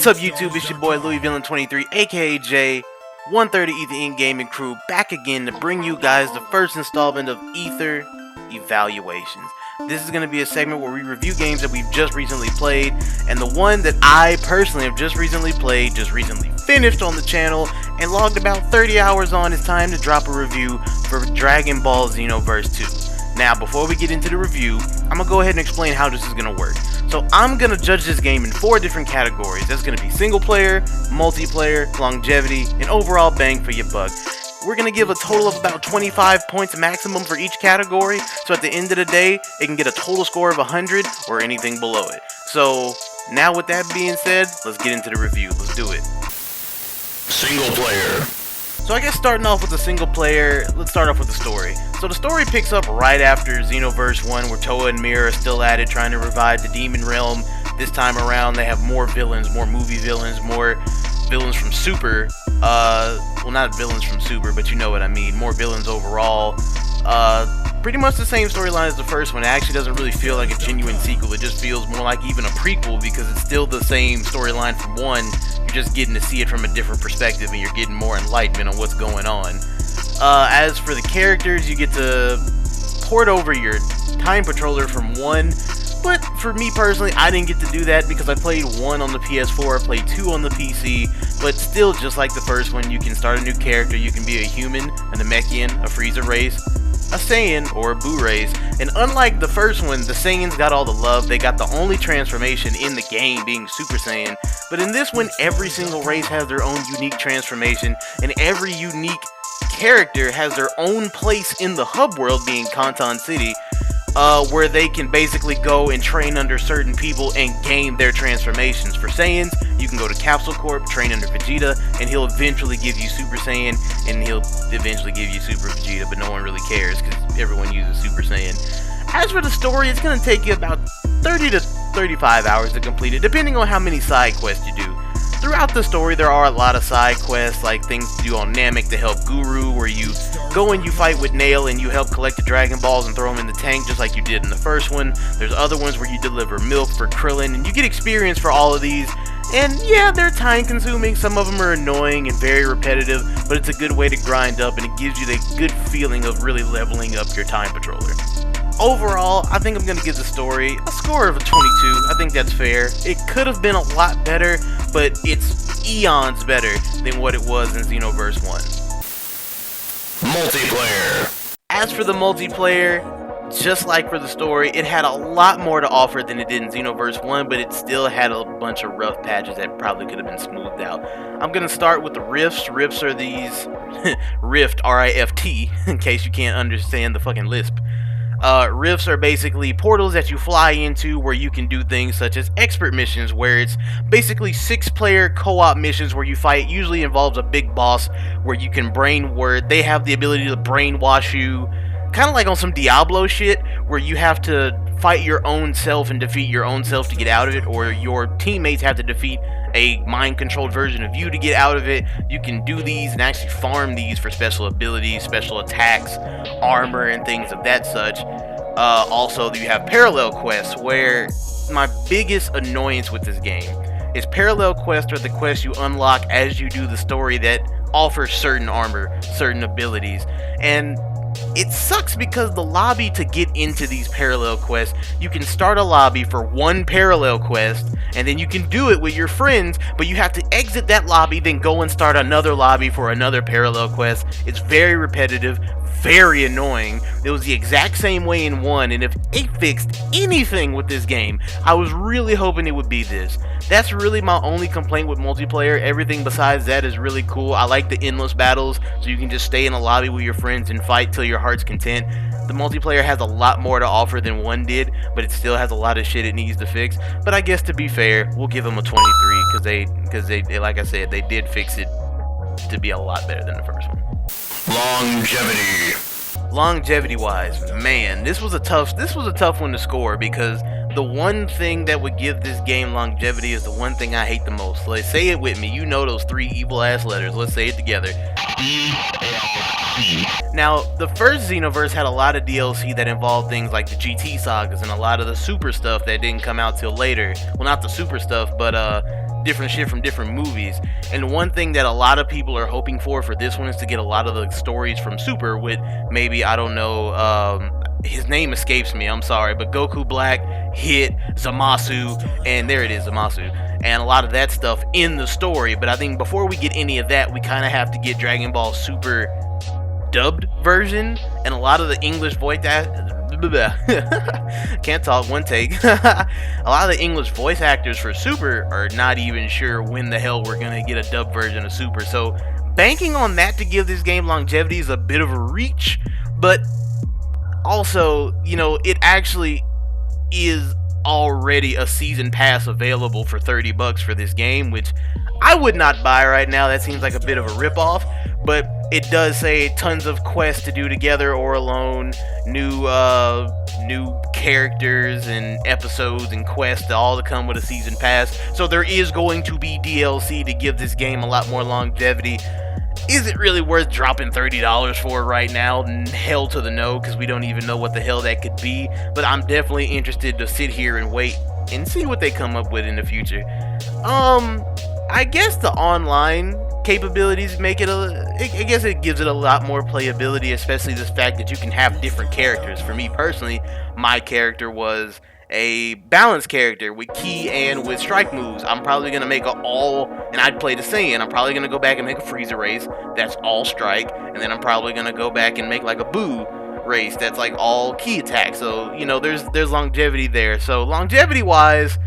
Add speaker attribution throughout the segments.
Speaker 1: What's up, YouTube? It's your boy Louis Villain 23, aka J, 130 Ether Inc. Gaming Crew, back again to bring you guys the first installment of Ether Evaluations. This is going to be a segment where we review games that we've just recently played, and the one that I personally have just recently played, just recently finished on the channel, and logged about 30 hours on, it's time to drop a review for Dragonball Xenoverse 2. Now, before we get into the review, I'm going to go ahead and explain how this is going to work. So I'm going to judge this game in 4 different categories. That's going to be single player, multiplayer, longevity, and overall bang for your buck. We're going to give a total of about 25 points maximum for each category, so at the end of the day, it can get a total score of 100 or anything below it. So, now with that being said, let's get into the review. Let's do it.
Speaker 2: Single player.
Speaker 1: So I guess starting off with the single player, let's start off with the story. So the story picks up right after Xenoverse 1, where Toa and Mira are still at it, trying to revive the Demon Realm. This time around, they have more villains, more movie villains, more villains from Super. Well, not villains from Super, but you know what I mean. More villains overall. Pretty much the same storyline as the first one. It actually doesn't really feel like a genuine sequel. It just feels more like even a prequel, because it's still the same storyline from 1. You're just getting to see it from a different perspective, and you're getting more enlightenment on what's going on. As for the characters, you get to port over your Time Patroller from 1. But for me personally, I didn't get to do that because I played 1 on the PS4, I played 2 on the PC, but still, just like the first one, you can start a new character. You can be a human, a Namekian, a Frieza race, a Saiyan, or a Buu race, and unlike the first one, the Saiyans got all the love. They got the only transformation in the game being Super Saiyan, but in this one, every single race has their own unique transformation, and every unique character has their own place in the hub world, being Kanton City, where they can basically go and train under certain people and gain their transformations. For Saiyans, you can go to Capsule Corp, train under Vegeta, and he'll eventually give you Super Saiyan, and he'll eventually give you Super Vegeta, but no one really cares because everyone uses Super Saiyan. As for the story, it's going to take you about 30 to 35 hours to complete it, depending on how many side quests you do. Throughout the story, there are a lot of side quests, like things to do on Namek to help Guru, where you go and you fight with Nail and you help collect the Dragon Balls and throw them in the tank just like you did in the first one. There's other ones where you deliver milk for Krillin, and you get experience for all of these. And yeah, they're time consuming, some of them are annoying and very repetitive, but it's a good way to grind up, and it gives you the good feeling of really leveling up your Time Patroller. Overall, I think I'm going to give the story a score of a 22. I think that's fair. It could have been a lot better, but it's eons better than what it was in Xenoverse 1.
Speaker 2: Multiplayer.
Speaker 1: As for the multiplayer, just like for the story, it had a lot more to offer than it did in Xenoverse 1, but it still had a bunch of rough patches that probably could have been smoothed out. I'm going to start with the rifts. Rifts are these... Rift, R-I-F-T, in case you can't understand the fucking lisp. Rifts are basically portals that you fly into where you can do things such as expert missions, where it's basically 6-player co-op missions where you fight. Usually involves a big boss where you can they have the ability to brainwash you, kind of like on some Diablo shit, where you have to fight your own self and defeat your own self to get out of it, or your teammates have to defeat a mind-controlled version of you to get out of it. You can do these and actually farm these for special abilities, special attacks, armor, and things of that such. Also, you have parallel quests, where my biggest annoyance with this game is parallel quests are the quests you unlock as you do the story that offer certain armor, certain abilities, and it sucks because the lobby to get into these parallel quests, you can start a lobby for one parallel quest, and then you can do it with your friends, but you have to exit that lobby, then go and start another lobby for another parallel quest. It's very repetitive, very annoying. It was the exact same way in 1, and if it fixed anything with this game, I was really hoping it would be this. That's really my only complaint with multiplayer. Everything besides that is really cool. I like the endless battles, so you can just stay in a lobby with your friends and fight till your heart's content. The multiplayer has a lot more to offer than 1 did, but it still has a lot of shit it needs to fix. But I guess to be fair, we'll give them a 23, because they, like I said, they did fix it to be a lot better than the first one.
Speaker 2: Longevity.
Speaker 1: Longevity-wise, man, this was a tough one to score, because the one thing that would give this game longevity is the one thing I hate the most. Let's say it with me. You know those 3 evil-ass letters. Let's say it together. Now, the first Xenoverse had a lot of DLC that involved things like the GT sagas and a lot of the Super stuff that didn't come out till later. Well, not the Super stuff, but different shit from different movies. And one thing that a lot of people are hoping for this one is to get a lot of the stories from Super with maybe, I don't know, his name escapes me, I'm sorry, but Goku Black, Hit, Zamasu, and there it is, Zamasu, and a lot of that stuff in the story. But I think before we get any of that, we kind of have to get Dragon Ball Super dubbed version, and a lot of the English voice can't talk, one take. A lot of the English voice actors for Super are not even sure when the hell we're gonna get a dubbed version of Super, so banking on that to give this game longevity is a bit of a reach. But also, you know, it actually is already a season pass available for $30 for this game, which I would not buy right now. That seems like a bit of a ripoff, but it does say tons of quests to do together or alone, new characters and episodes and quests all to come with a season pass. So there is going to be DLC to give this game a lot more longevity. Is it really worth dropping $30 for right now? Hell to the no, because we don't even know what the hell that could be. But I'm definitely interested to sit here and wait and see what they come up with in the future. I guess the online capabilities make it I guess it gives it a lot more playability, especially the fact that you can have different characters. For me personally, my character was a balanced character with key and with strike moves. I'm probably going to make and I'd play the Saiyan. I'm probably going to go back and make a Frieza race that's all strike, and then I'm probably going to go back and make like a Boo race that's like all key attack. So, you know, there's longevity there. So longevity wise,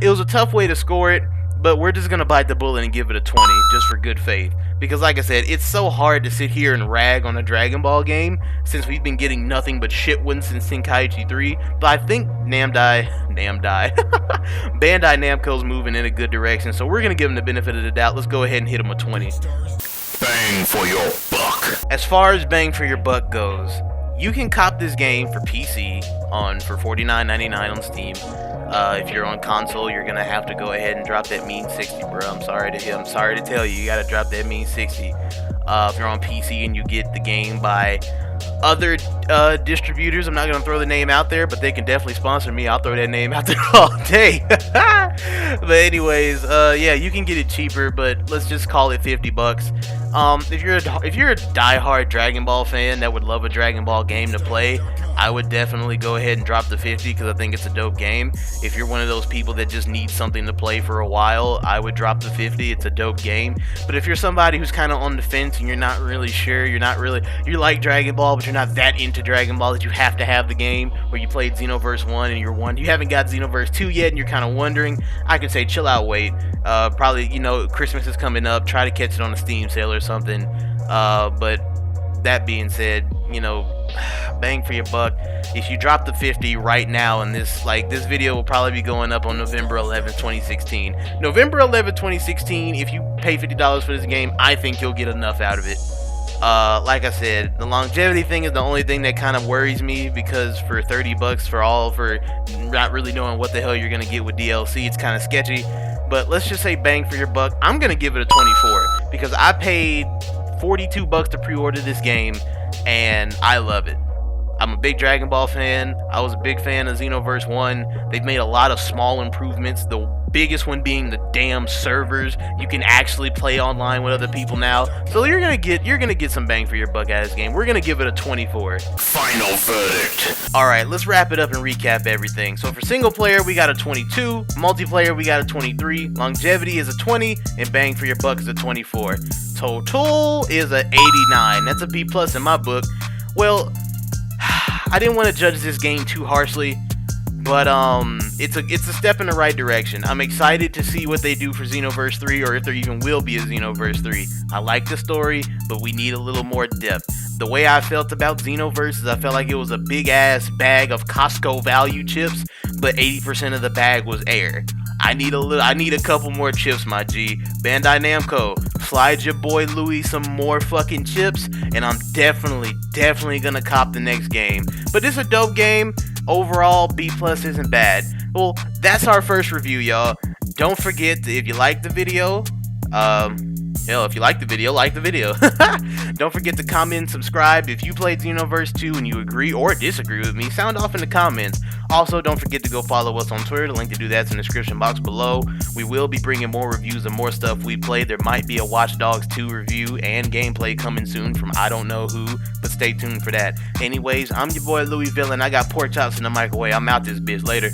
Speaker 1: it was a tough way to score it, but we're just going to bite the bullet and give it a 20 just for good faith. Because like I said, it's so hard to sit here and rag on a Dragon Ball game since we've been getting nothing but shit ones since Tenkaichi 3. But I think Bandai Namco's moving in a good direction, so we're going to give them the benefit of the doubt. Let's go ahead and hit them a 20.
Speaker 2: Bang for your buck.
Speaker 1: As far as bang for your buck goes, you can cop this game for PC for $49.99 on Steam. If you're on console, you're gonna have to go ahead and drop that mean 60, bro. I'm sorry to tell you, you gotta drop that mean 60. If you're on PC and you get the game by other distributors, I'm not gonna throw the name out there, but they can definitely sponsor me. I'll throw that name out there all day. But anyways, yeah, you can get it cheaper, but let's just call it $50. If you're a diehard Dragon Ball fan that would love a Dragon Ball game to play, I would definitely go ahead and drop the 50 because I think it's a dope game. If you're one of those people that just need something to play for a while, I would drop the 50. It's a dope game. But if you're somebody who's kind of on the fence and you're not really sure, you like Dragon Ball, but you're not that into Dragon Ball that you have to have the game, or you played Xenoverse 1 and you haven't got Xenoverse 2 yet and you're kind of wondering, I could say chill out, wait. Probably, you know, Christmas is coming up, try to catch it on a Steam sale or something. But that being said, you know, bang for your buck. If you drop the 50 right now, and this video will probably be going up on November 11th, 2016. November 11th, 2016, if you pay $50 for this game, I think you'll get enough out of it. Like I said, the longevity thing is the only thing that kind of worries me, because for $30 for not really knowing what the hell you're gonna get with DLC, it's kind of sketchy. But let's just say bang for your buck. I'm gonna give it a 24 because I paid $42 to pre-order this game, and I love it. I'm a big Dragon Ball fan. I was a big fan of Xenoverse 1. They've made a lot of small improvements, the biggest one being the damn servers. You can actually play online with other people now. So you're gonna get some bang for your buck out of this game. We're gonna give it a 24.
Speaker 2: Final verdict.
Speaker 1: Alright, let's wrap it up and recap everything. So for single player, we got a 22. Multiplayer, we got a 23. Longevity is a 20. And bang for your buck is a 24. Total is a 89. That's a B+ in my book. Well, I didn't want to judge this game too harshly, but it's a step in the right direction. I'm excited to see what they do for Xenoverse 3, or if there even will be a Xenoverse 3. I like the story, but we need a little more depth. The way I felt about Xenoverse is I felt like it was a big ass bag of Costco value chips, but 80% of the bag was air. I need a couple more chips, my G. Bandai Namco, slide your boy Louis some more fucking chips, and I'm definitely gonna cop the next game. But it's a dope game. Overall, B+ isn't bad. Well, that's our first review, y'all. Don't forget, if you like the video, Hell, if you like the video, like the video. Don't forget to comment and subscribe. If you played Xenoverse 2 and you agree or disagree with me, sound off in the comments. Also, don't forget to go follow us on Twitter. The link to do that's in the description box below. We will be bringing more reviews and more stuff we played. There might be a Watch Dogs 2 review and gameplay coming soon from I don't know who, but stay tuned for that. Anyways, I'm your boy Louis Villain. I got pork chops in the microwave. I'm out this bitch. Later.